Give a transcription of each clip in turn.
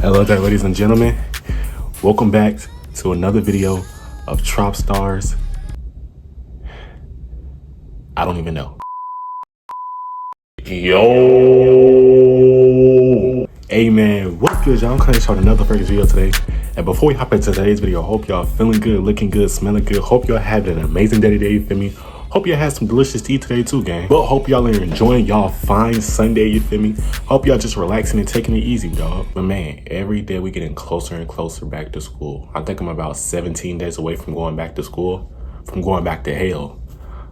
Hello there, ladies and gentlemen. Welcome back to another video of Trop Stars. I don't even know. Yo! Hey man, what's good, y'all? I'm coming to show another fragrance video today. And before we hop into today's video, I hope y'all feeling good, looking good, smelling good. Hope y'all having an amazing day today, you feel me? Hope y'all had some delicious tea today too, gang. But hope y'all are enjoying y'all fine Sunday, you feel me? Hope y'all just relaxing and taking it easy, dog. But man, every day we getting closer and closer back to school. I think I'm about 17 days away from going back to school, from going back to hell.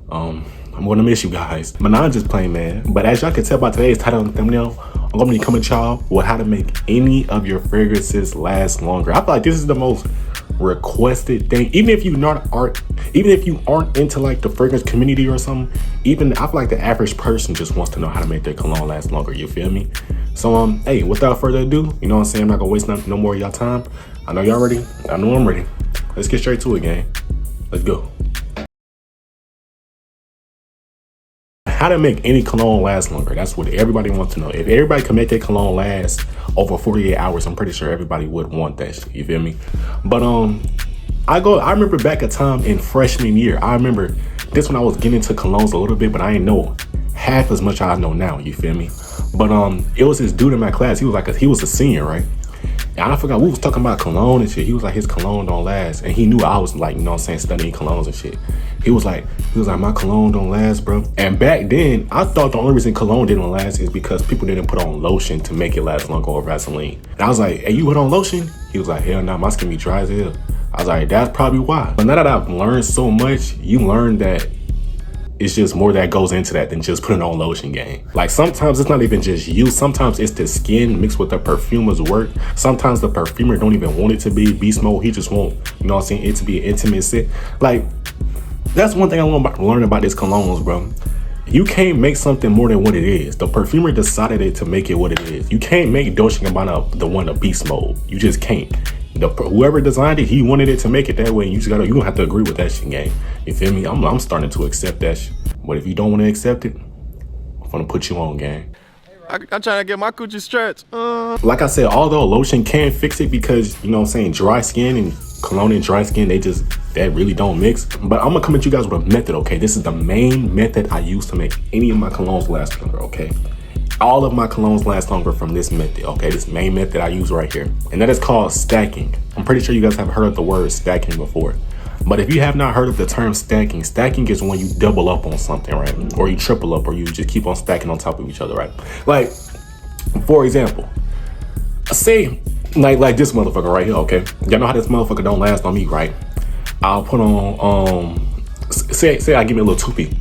I'm gonna miss you guys. But now I'm just playing, man. But as y'all can tell by today's title and thumbnail, I'm gonna be coming to y'all with how to make any of your fragrances last longer. I feel like this is the most requested thing. Even if you aren't into like the fragrance community or something, even I feel like the average person just wants to know how to make their cologne last longer, you feel me? So hey, without further ado, you know what I'm saying? I'm not gonna waste no more of y'all time. I know y'all ready. I know I'm ready. Let's get straight to it, gang. Let's go. How to make any cologne last longer. That's what everybody wants to know. If everybody can make their cologne last over 48 hours, I'm pretty sure everybody would want that shit, you feel me? But I remember back a time in freshman year. I remember this when I was getting into colognes a little bit, but I didn't know half as much as I know now, you feel me? But it was this dude in my class. He was a senior, right? And I forgot, we was talking about cologne and shit. He was like, his cologne don't last. And he knew I was like, you know what I'm saying, studying colognes and shit. He was like, my cologne don't last, bro. And back then, I thought the only reason cologne didn't last is because people didn't put on lotion to make it last longer or Vaseline. And I was like, hey, you put on lotion? He was like, hell no, my skin be dry as hell. I was like, that's probably why. But now that I've learned so much, you learn that it's just more that goes into that than just putting on lotion, gang. Like sometimes it's not even just you. Sometimes it's the skin mixed with the perfumer's work. Sometimes the perfumer don't even want it to be beast mode. He just want, you know what I'm saying, it to be an intimate scent. Like, that's one thing I learned about this colognes, bro. You can't make something more than what it is. The perfumer decided it to make it what it is. You can't make Dolce & Gabbana the one of beast mode. You just can't. Whoever designed it, he wanted it to make it that way. You don't have to agree with that shit, gang. You feel me? I'm starting to accept that shit. But if you don't want to accept it, I'm gonna put you on, gang. I'm trying to get my coochie stretched. Like I said, although lotion can fix it because, you know what I'm saying, dry skin and cologne and dry skin, that really don't mix. But I'm gonna come at you guys with a method, okay? This is the main method I use to make any of my colognes last longer, okay? All of my colognes last longer from this method, okay? This main method I use right here. And that is called stacking. I'm pretty sure you guys have heard of the word stacking before. But if you have not heard of the term stacking, stacking is when you double up on something, right? Or you triple up, or you just keep on stacking on top of each other, right? Like, for example, say like this motherfucker right here, okay? Y'all know how this motherfucker don't last on me, right? I'll put on, say I give me a little toopy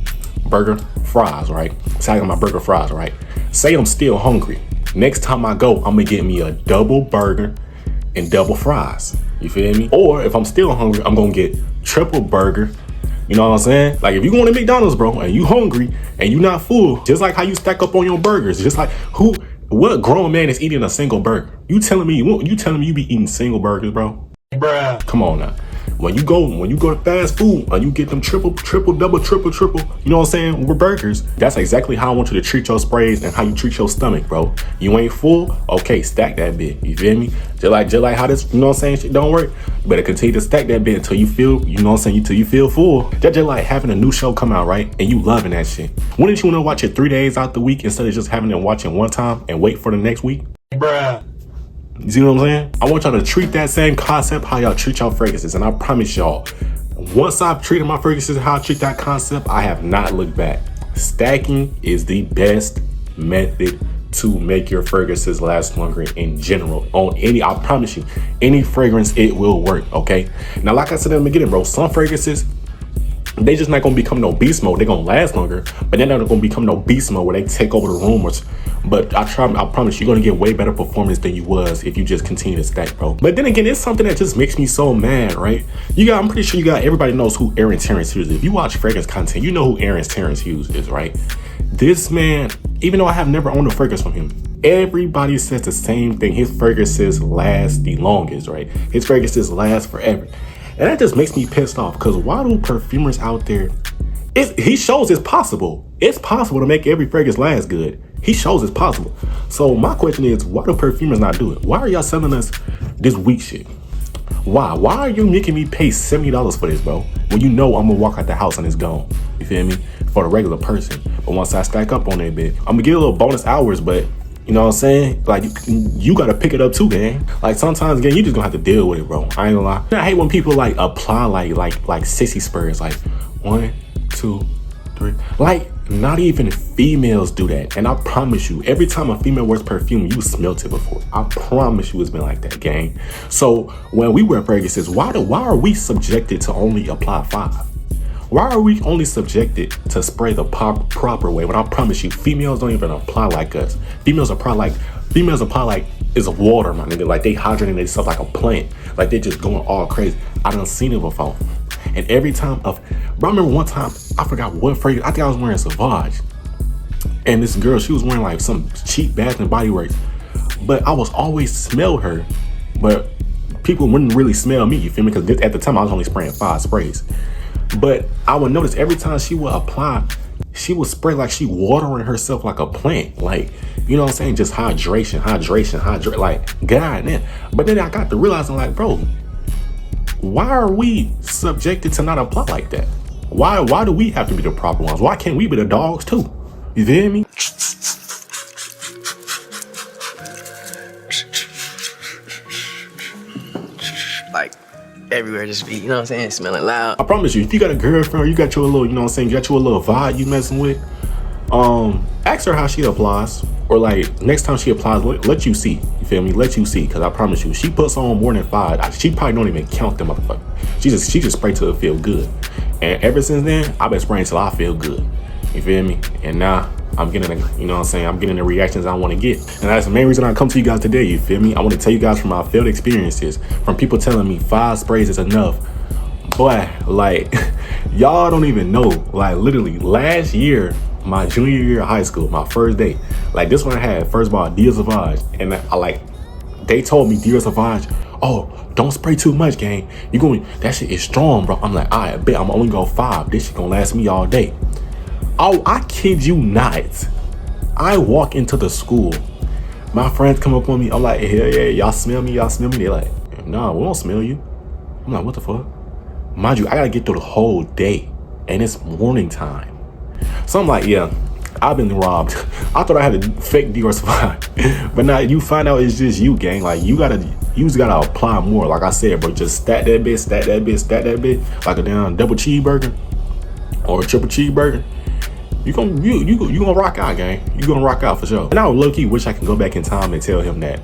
burger, fries, right? Say I got my burger fries, right? Say I'm still hungry. Next time I go, I'm gonna get me a double burger and double fries. You feel me? Or if I'm still hungry, I'm gonna get triple burger. You know what I'm saying? Like if you going to McDonald's, bro, and you hungry and you not full, just like how you stack up on your burgers, just like what grown man is eating a single burger? You telling me you be eating single burgers, bro? Bruh. Come on now. When you go to fast food and you get them triple, double, triple, you know what I'm saying, with burgers, that's exactly how I want you to treat your sprays and how you treat your stomach, bro. You ain't full? Okay, stack that bit. You feel me? Just like how this, you know what I'm saying, shit don't work. You better continue to stack that bit until you feel, you know what I'm saying, until you feel full. That's just like having a new show come out, right? And you loving that shit. Wouldn't you want to watch it 3 days out the week instead of just having it watch it one time and wait for the next week? Bruh. You see what I'm saying? I want y'all to treat that same concept how y'all treat y'all fragrances. And I promise y'all, once I've treated my fragrances how I treat that concept, I have not looked back. Stacking is the best method to make your fragrances last longer in general. On any, I promise you, any fragrance, it will work, okay? Now, like I said in the beginning, bro, some fragrances, they just not gonna become no beast mode. They're gonna last longer, but they're not gonna become no beast mode where they take over the room. But I promise you're gonna get way better performance than you was if you just continue to stack, bro. But then again, it's something that just makes me so mad, right? I'm pretty sure everybody knows who Aaron Terrence Hughes is. If you watch fragrance content, you know who Aaron Terrence Hughes is, right? This man, even though I have never owned a fragrance from him, everybody says the same thing. His fragrances last the longest, right? His fragrances last forever. And that just makes me pissed off, because why do perfumers out there, he shows it's possible. It's possible to make every fragrance last good. He shows it's possible. So my question is, why do perfumers not do it? Why are y'all selling us this weak shit? Why? Why are you making me pay $70 for this, bro? When you know I'm gonna walk out the house and it's gone. You feel me? For the regular person. But once I stack up on that bit, I'm gonna get a little bonus hours, but you know what I'm saying? Like, you gotta pick it up too, gang. Like, sometimes, gang, you just gonna have to deal with it, bro. I ain't gonna lie. I hate when people, like, apply, like sissy spurs. Like, 1, 2, 3. Like, not even females do that. And I promise you, every time a female wears perfume, you smelt it before. I promise you it's been like that, gang. So, when we wear fragrances, why are we subjected to only apply 5? Why are we only subjected to spray the proper way when I promise you females don't even apply like us? Females apply like it's water, my nigga. Like they hydrating themselves like a plant. Like they just going all crazy. I done seen it before. And every time bro, I remember one time, I forgot what fragrance, I think I was wearing Sauvage. And this girl, she was wearing like some cheap Bath and Body Works. But I was always smell her, but people wouldn't really smell me, you feel me? Because at the time I was only spraying 5 sprays. But I would notice every time she would apply, she would spray like she watering herself like a plant. Like, you know what I'm saying? Just hydration, like, God damn. But then I got to realizing, like, bro, why are we subjected to not apply like that? Why do we have to be the proper ones? Why can't we be the dogs too? You feel me? Like, everywhere just be, you know what I'm saying, smelling loud. I promise you, if you got a girlfriend or you got your little, you know what I'm saying, you got your little vibe you messing with, ask her how she applies. Or like, next time she applies, let you see. You feel me? Let you see. Because I promise you, she puts on more than 5. She probably don't even count them motherfuckers. She just spray till it feel good. And ever since then, I've been spraying till I feel good. You feel me? And now I'm getting the, you know what I'm saying, I'm getting the reactions I want to get. And that's the main reason I come to you guys today, you feel me? I want to tell you guys from my field experiences, from people telling me 5 sprays is enough. Boy, like, y'all don't even know. Like, literally, last year, my junior year of high school, my first day, like, this one I had, first of all, Dior Sauvage. And they told me Dior Sauvage, oh, don't spray too much, gang. That shit is strong, bro. I'm like, I bet I'm only go 5. This shit gonna last me all day. Oh, I kid you not. I walk into the school. My friends come up on me. I'm like, hell yeah, y'all smell me? Y'all smell me? They're like, nah, we don't smell you. I'm like, what the fuck? Mind you, I gotta get through the whole day. And it's morning time. So I'm like, yeah, I've been robbed. I thought I had a fake Dior Sauvage. But now you find out it's just you, gang. Like, you just gotta apply more. Like I said, bro, just stack that bit, stack that bit, stack that bit. Like a damn double cheeseburger or a triple cheeseburger. You gonna rock out, gang. You gonna rock out for sure. And I would low-key wish I could go back in time and tell him that.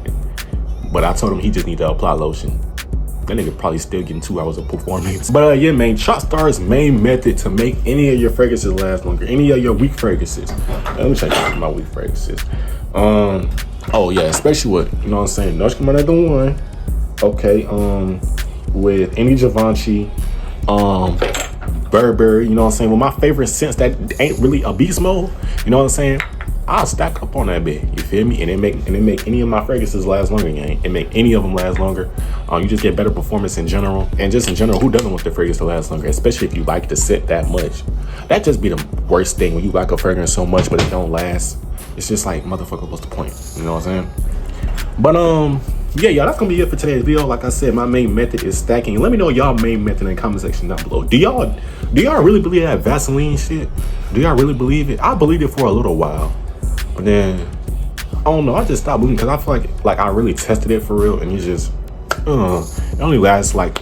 But I told him he just need to apply lotion. That nigga probably still getting 2 hours of performance. But yeah, man, ShotStar's main method to make any of your fragrances last longer, any of your weak fragrances. Let me check out my weak fragrances. Oh yeah, especially with, you know what I'm saying, Nush come another one. Okay, with any Givenchy, Burberry, you know what I'm saying? With my favorite scents that ain't really a beast mode, you know what I'm saying? I'll stack up on that bit, you feel me? And it make any of my fragrances last longer, gang. It make any of them last longer. You just get better performance in general. And just in general, who doesn't want their fragrance to last longer? Especially if you like the scent that much. That just be the worst thing when you like a fragrance so much but it don't last. It's just like, motherfucker, what's the point? You know what I'm saying? But yeah, y'all, that's gonna be it for today's video. Like I said, my main method is stacking. Let me know y'all main method in the comment section down below. Do y'all really believe that Vaseline shit? Do y'all really believe it? I believed it for a little while, but then I don't know, I just stopped believing because I feel like I really tested it for real, and it just it only lasts like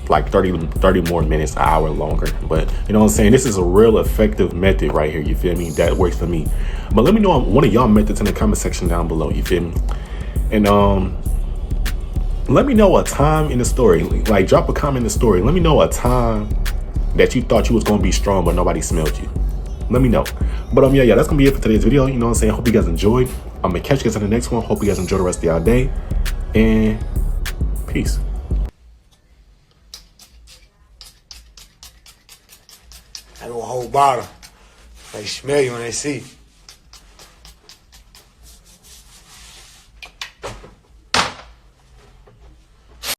30 more minutes, an hour longer. But you know what I'm saying, this is a real effective method right here, you feel me? That works for me. But let me know one of y'all methods in the comment section down below, you feel me? And let me know a time in the story. Like, drop a comment in the story. Let me know a time that you thought you was gonna be strong but nobody smelled you. Let me know. But yeah, that's gonna be it for today's video. You know what I'm saying? Hope you guys enjoyed. I'm gonna catch you guys in the next one. Hope you guys enjoy the rest of y'all day. And peace. I do a whole bottle. They smell you when they see.